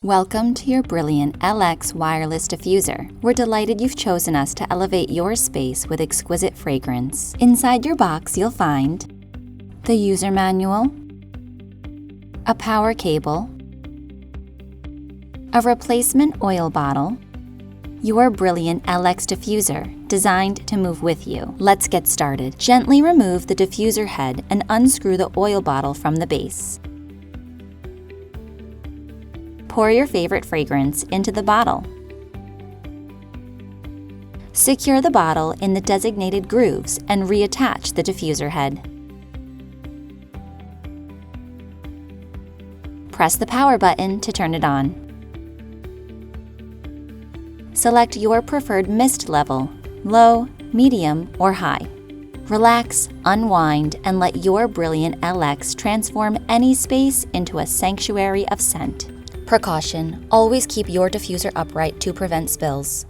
Welcome to your brilliant LX wireless diffuser. We're delighted you've chosen us to elevate your space with exquisite fragrance. Inside your box, you'll find the user manual, a power cable, a replacement oil bottle, your brilliant LX diffuser, designed to move with you. Let's get started. Gently remove the diffuser head and unscrew the oil bottle from the base. Pour your favorite fragrance into the bottle. Secure the bottle in the designated grooves and reattach the diffuser head. Press the power button to turn it on. Select your preferred mist level, low, medium, or high. Relax, unwind, and let your brilliant LX transform any space into a sanctuary of scent. Precaution: always keep your diffuser upright to prevent spills.